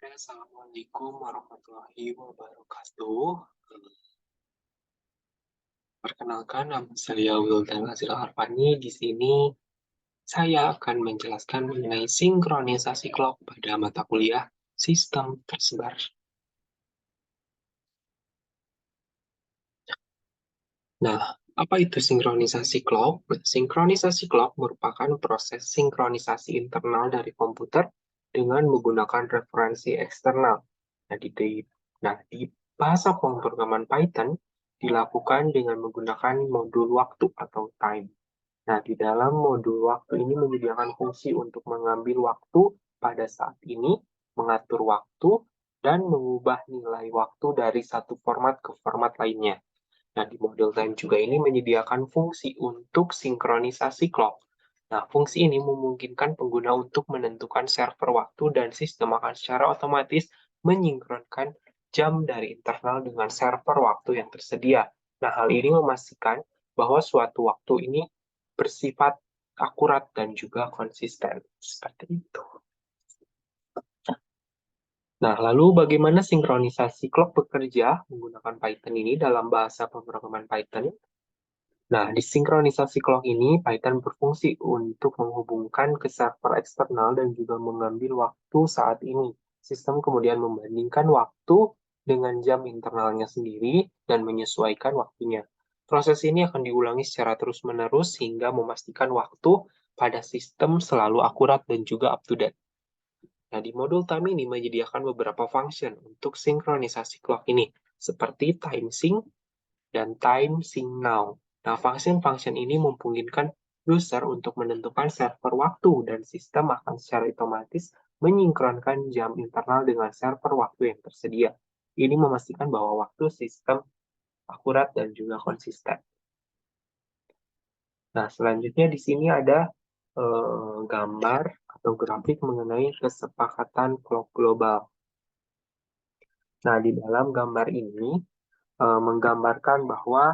Assalamualaikum warahmatullahi wabarakatuh. Perkenalkan, nama saya Wildan Azil Arfani. Di sini saya akan menjelaskan mengenai sinkronisasi clock pada mata kuliah sistem tersebar. Nah, apa itu sinkronisasi clock? Sinkronisasi clock merupakan proses sinkronisasi internal dari komputer dengan menggunakan referensi eksternal. Nah, di bahasa pemrograman Python dilakukan dengan menggunakan modul waktu atau time. Nah, di dalam modul waktu ini menyediakan fungsi untuk mengambil waktu pada saat ini, mengatur waktu, dan mengubah nilai waktu dari satu format ke format lainnya. Nah, di model time juga ini menyediakan fungsi untuk sinkronisasi clock. Nah, fungsi ini memungkinkan pengguna untuk menentukan server waktu dan sistem akan secara otomatis menyinkronkan jam dari internal dengan server waktu yang tersedia. Nah, hal ini memastikan bahwa suatu waktu ini bersifat akurat dan juga konsisten. Seperti itu. Nah, lalu bagaimana sinkronisasi clock bekerja menggunakan Python ini dalam bahasa pemrograman Python? Nah, di sinkronisasi clock ini, Python berfungsi untuk menghubungkan ke server eksternal dan juga mengambil waktu saat ini. Sistem kemudian membandingkan waktu dengan jam internalnya sendiri dan menyesuaikan waktunya. Proses ini akan diulangi secara terus-menerus hingga memastikan waktu pada sistem selalu akurat dan juga up-to-date. Nah, di modul time ini menyediakan beberapa function untuk sinkronisasi clock ini, seperti time sync dan time sync now. Nah, function-function ini memungkinkan user untuk menentukan server waktu dan sistem akan secara otomatis menyinkronkan jam internal dengan server waktu yang tersedia. Ini memastikan bahwa waktu sistem akurat dan juga konsisten. Nah, selanjutnya di sini ada gambar atau grafik mengenai kesepakatan clock global. Nah, di dalam gambar ini menggambarkan bahwa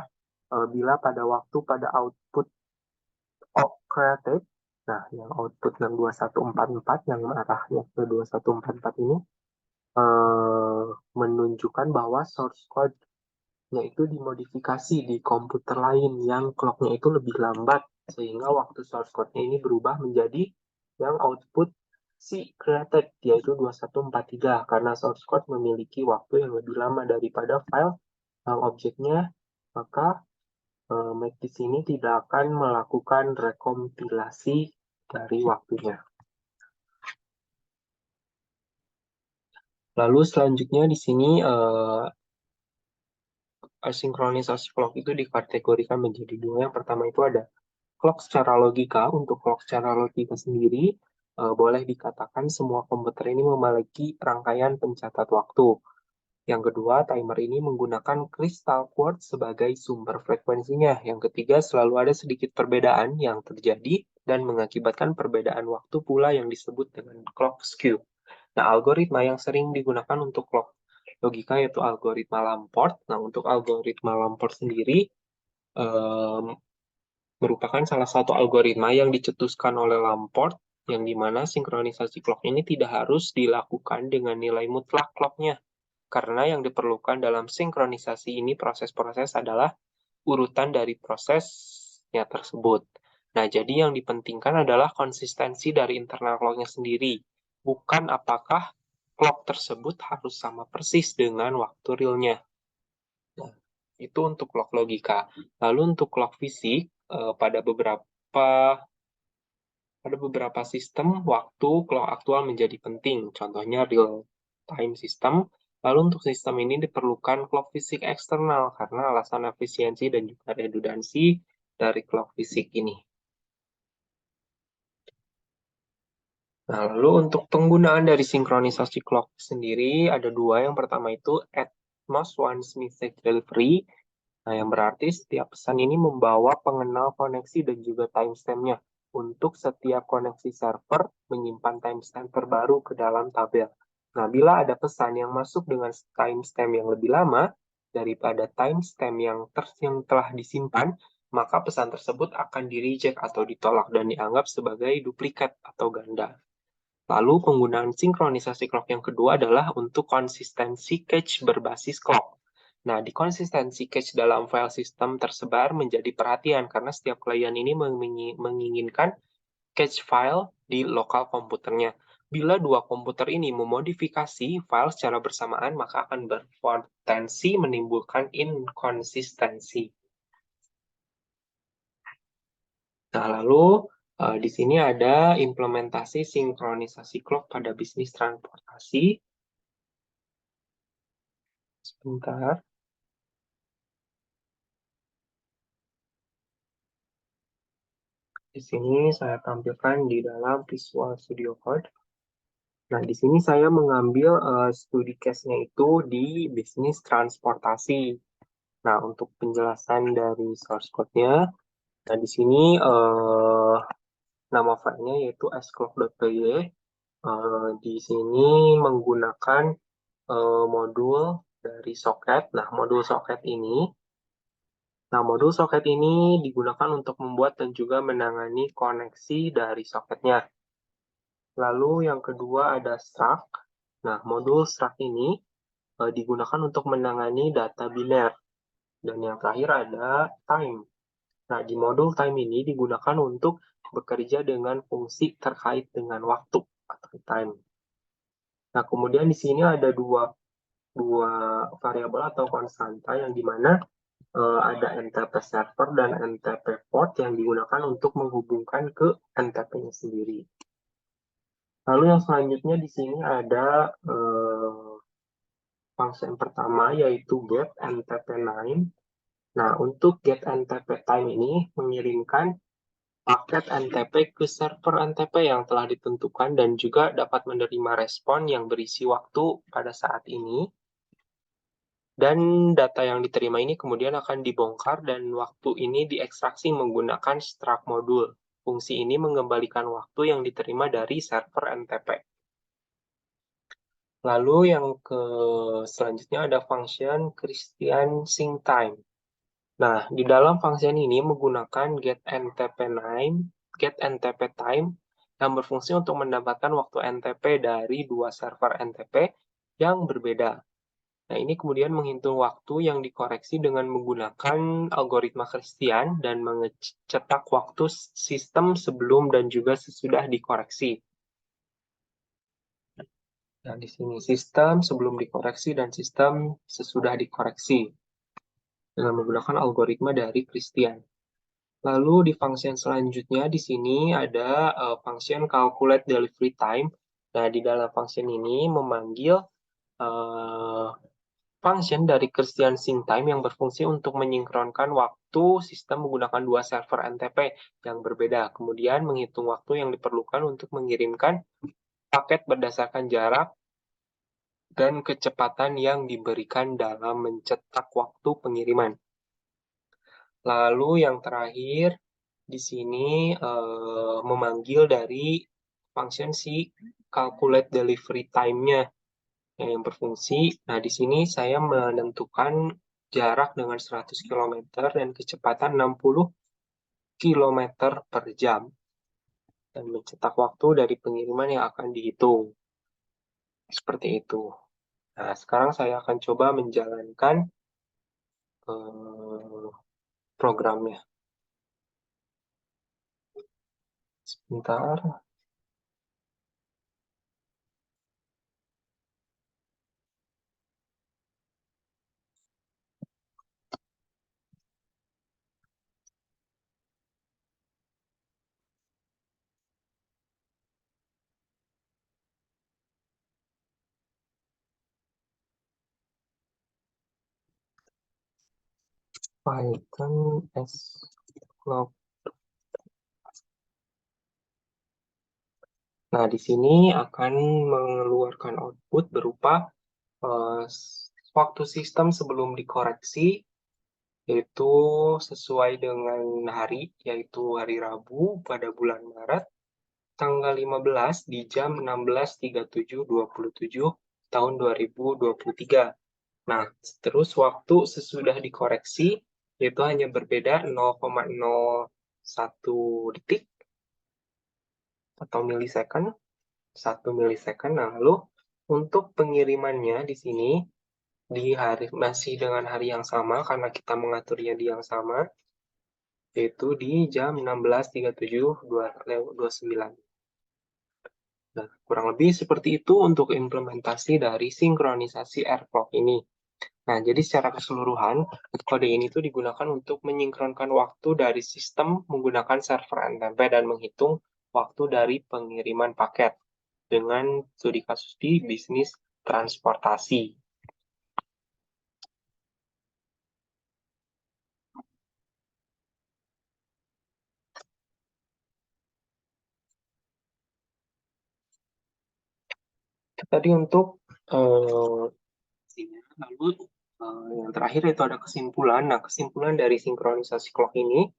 bila pada waktu pada output created, nah yang output yang 2144 yang arahnya ke 2144 ini menunjukkan bahwa source code-nya itu dimodifikasi di komputer lain yang clock-nya itu lebih lambat sehingga waktu source code-nya ini berubah menjadi yang output si created yaitu 2143 karena source code memiliki waktu yang lebih lama daripada file objeknya, maka Mac di sini tidak akan melakukan rekompilasi dari waktunya. Lalu selanjutnya di sini sinkronisasi clock itu dikategorikan menjadi dua. Yang pertama itu ada clock secara logika. Untuk clock secara logika sendiri, boleh dikatakan semua komputer ini memiliki rangkaian pencatat waktu. Yang kedua, timer ini menggunakan crystal quartz sebagai sumber frekuensinya. Yang ketiga, selalu ada sedikit perbedaan yang terjadi dan mengakibatkan perbedaan waktu pula yang disebut dengan clock skew. Nah, algoritma yang sering digunakan untuk clock logika yaitu algoritma Lamport. Nah, untuk algoritma Lamport sendiri merupakan salah satu algoritma yang dicetuskan oleh Lamport, yang dimana sinkronisasi clock ini tidak harus dilakukan dengan nilai mutlak clocknya. Karena yang diperlukan dalam sinkronisasi ini proses-proses adalah urutan dari prosesnya tersebut. Nah, jadi yang dipentingkan adalah konsistensi dari internal clock-nya sendiri, bukan apakah clock tersebut harus sama persis dengan waktu realnya. Nah, itu untuk clock logika. Lalu untuk clock fisik, pada beberapa sistem waktu clock aktual menjadi penting, contohnya real time system. Lalu untuk sistem ini diperlukan clock fisik eksternal karena alasan efisiensi dan juga redundansi dari clock fisik ini. Nah, lalu untuk penggunaan dari sinkronisasi clock sendiri ada dua. Yang pertama itu at most one message delivery. Nah, yang berarti setiap pesan ini membawa pengenal koneksi dan juga timestamp-nya. Untuk setiap koneksi server, menyimpan timestamp terbaru ke dalam tabel. Nah, bila ada pesan yang masuk dengan timestamp yang lebih lama daripada timestamp yang telah disimpan, maka pesan tersebut akan di-reject atau ditolak dan dianggap sebagai duplikat atau ganda. Lalu penggunaan sinkronisasi clock yang kedua adalah untuk konsistensi cache berbasis clock. Nah, di konsistensi cache dalam file sistem tersebar menjadi perhatian karena setiap klien ini menginginkan cache file di lokal komputernya. Bila dua komputer ini memodifikasi file secara bersamaan, maka akan berpotensi menimbulkan inkonsistensi. Nah, lalu di sini ada implementasi sinkronisasi clock pada bisnis transportasi. Sebentar. Di sini saya tampilkan di dalam Visual Studio Code. Nah, di sini saya mengambil studi case-nya itu di bisnis transportasi. Nah, untuk penjelasan dari source code-nya, nah di sini nama filenya yaitu sclock.py. Di sini menggunakan modul dari socket. Nah, modul socket ini digunakan untuk membuat dan juga menangani koneksi dari soketnya. Lalu yang kedua ada struct. Nah, modul struct ini digunakan untuk menangani data biner. Dan yang terakhir ada time. Nah, di modul time ini digunakan untuk bekerja dengan fungsi terkait dengan waktu atau time. Nah, kemudian di sini ada dua variabel atau konstanta yang dimana ada NTP server dan NTP port yang digunakan untuk menghubungkan ke NTP-nya sendiri. Lalu yang selanjutnya di sini ada function pertama yaitu get NTP9. Nah, untuk get NTP time ini mengirimkan paket NTP ke server NTP yang telah ditentukan dan juga dapat menerima respon yang berisi waktu pada saat ini. Dan data yang diterima ini kemudian akan dibongkar dan waktu ini diekstraksi menggunakan struct modul. Fungsi ini mengembalikan waktu yang diterima dari server NTP. Lalu yang selanjutnya ada function Christian sync time. Nah, di dalam function ini menggunakan get NTP time yang berfungsi untuk mendapatkan waktu NTP dari dua server NTP yang berbeda. Nah, ini kemudian menghitung waktu yang dikoreksi dengan menggunakan algoritma Christian dan mencetak waktu sistem sebelum dan juga sesudah dikoreksi. Nah, di sini sistem sebelum dikoreksi dan sistem sesudah dikoreksi dengan menggunakan algoritma dari Christian. Lalu di function selanjutnya di sini ada function calculate delivery time. Nah, di dalam function ini memanggil function dari Christian sync time yang berfungsi untuk menyinkronkan waktu sistem menggunakan dua server NTP yang berbeda. Kemudian menghitung waktu yang diperlukan untuk mengirimkan paket berdasarkan jarak dan kecepatan yang diberikan dalam mencetak waktu pengiriman. Lalu yang terakhir di sini memanggil dari function si calculate delivery time-nya yang berfungsi. Nah, di sini saya menentukan jarak dengan 100 km dan kecepatan 60 km per jam dan mencetak waktu dari pengiriman yang akan dihitung. Seperti itu. Nah, sekarang saya akan coba menjalankan programnya. Sebentar. Python sclog. Nah, di sini akan mengeluarkan output berupa waktu sistem sebelum dikoreksi, yaitu sesuai dengan hari, yaitu hari Rabu pada bulan Maret, tanggal 15 di jam 16.37.27 tahun 2023. Nah, terus waktu sesudah dikoreksi, yaitu hanya berbeda 0,01 detik atau milisecond. 1 milisecond. Nah, lalu untuk pengirimannya di sini masih dengan hari yang sama karena kita mengaturnya di yang sama, yaitu di jam 16.37.29. Nah, kurang lebih seperti itu untuk implementasi dari sinkronisasi airclock ini. Nah, jadi secara keseluruhan, kode ini tuh digunakan untuk menyinkronkan waktu dari sistem menggunakan server NTP dan menghitung waktu dari pengiriman paket dengan studi kasus di bisnis transportasi. Itu tadi untuk lalu yang terakhir itu ada kesimpulan. Nah, kesimpulan dari sinkronisasi clock ini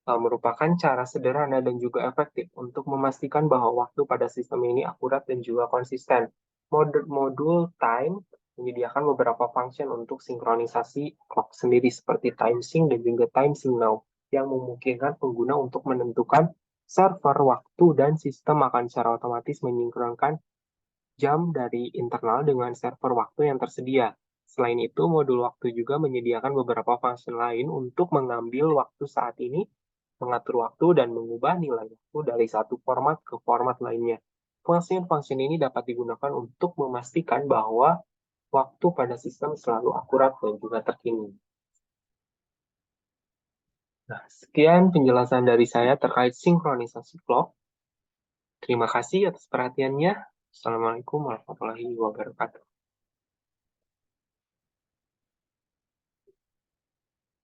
merupakan cara sederhana dan juga efektif untuk memastikan bahwa waktu pada sistem ini akurat dan juga konsisten. Modul time menyediakan beberapa function untuk sinkronisasi clock sendiri seperti time sync dan juga time sync now yang memungkinkan pengguna untuk menentukan server waktu dan sistem akan secara otomatis menyinkronkan jam dari internal dengan server waktu yang tersedia. Selain itu, modul waktu juga menyediakan beberapa function lain untuk mengambil waktu saat ini, mengatur waktu, dan mengubah nilai waktu dari satu format ke format lainnya. Function-function ini dapat digunakan untuk memastikan bahwa waktu pada sistem selalu akurat dan juga terkini. Nah, sekian penjelasan dari saya terkait sinkronisasi clock. Terima kasih atas perhatiannya. Assalamualaikum warahmatullahi wabarakatuh.